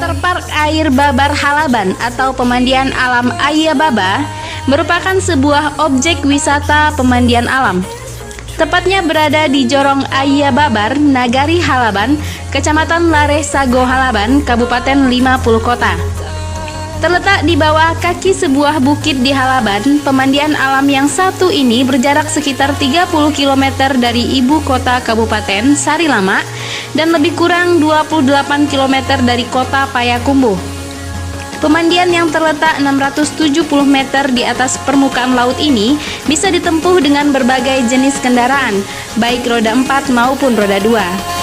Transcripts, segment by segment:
Waterpark Air Babar Halaban atau pemandian alam Ayia Baba merupakan sebuah objek wisata pemandian alam. Tepatnya berada di Jorong Ayia Babar, Nagari Halaban, Kecamatan Lareh Sago Halaban, Kabupaten 50 Kota. Terletak di bawah kaki sebuah bukit di Halaban, pemandian alam yang satu ini berjarak sekitar 30 km dari ibu kota Kabupaten Sarilama dan lebih kurang 28 km dari kota Payakumbuh. Pemandian yang terletak 670 meter di atas permukaan laut ini bisa ditempuh dengan berbagai jenis kendaraan, baik roda 4 maupun roda 2.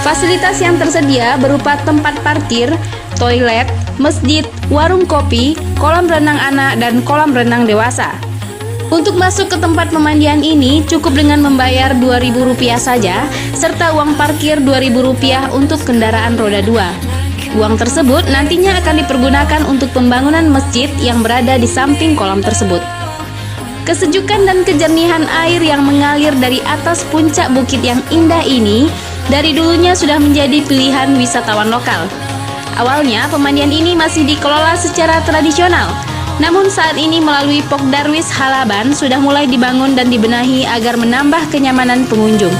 Fasilitas yang tersedia berupa tempat parkir, toilet, masjid, warung kopi, kolam renang anak, dan kolam renang dewasa. Untuk masuk ke tempat pemandian ini cukup dengan membayar Rp2.000 saja, serta uang parkir Rp2.000 untuk kendaraan roda 2. Uang tersebut nantinya akan dipergunakan untuk pembangunan masjid yang berada di samping kolam tersebut. Kesejukan dan kejernihan air yang mengalir dari atas puncak bukit yang indah ini dari dulunya sudah menjadi pilihan wisatawan lokal. Awalnya pemandian ini masih dikelola secara tradisional, namun saat ini melalui Pokdarwis Halaban sudah mulai dibangun dan dibenahi agar menambah kenyamanan pengunjung.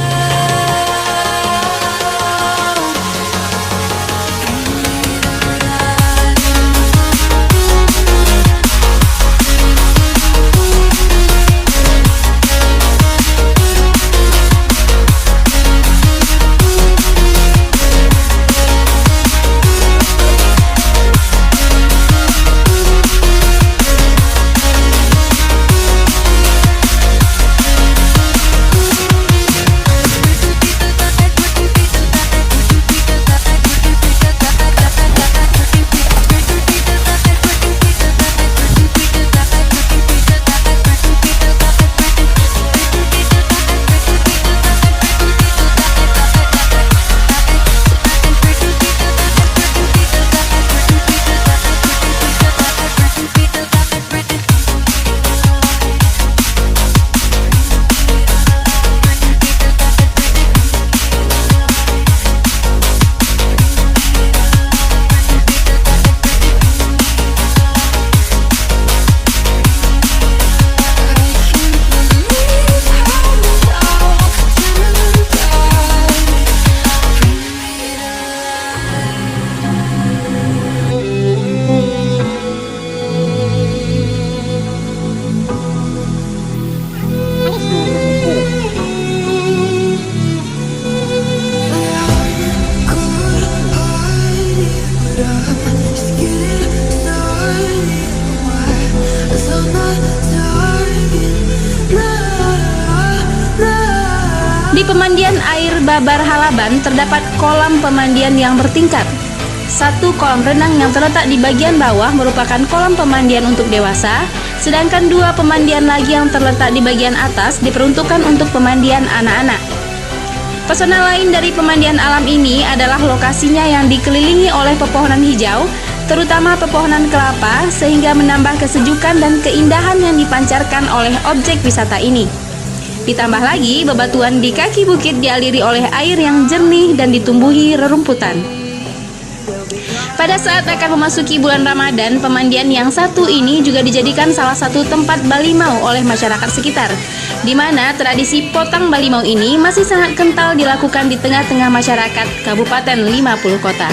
Di pemandian air Babar Halaban terdapat kolam pemandian yang bertingkat. Satu kolam renang yang terletak di bagian bawah merupakan kolam pemandian untuk dewasa, sedangkan dua pemandian lagi yang terletak di bagian atas diperuntukkan untuk pemandian anak-anak. Pesona lain dari pemandian alam ini adalah lokasinya yang dikelilingi oleh pepohonan hijau, terutama pepohonan kelapa, sehingga menambah kesejukan dan keindahan yang dipancarkan oleh objek wisata ini. Ditambah lagi, bebatuan di kaki bukit dialiri oleh air yang jernih dan ditumbuhi rerumputan. Pada saat akan memasuki bulan Ramadan, pemandian yang satu ini juga dijadikan salah satu tempat balimau oleh masyarakat sekitar, di mana tradisi potong balimau ini masih sangat kental dilakukan di tengah-tengah masyarakat Kabupaten 50 Kota.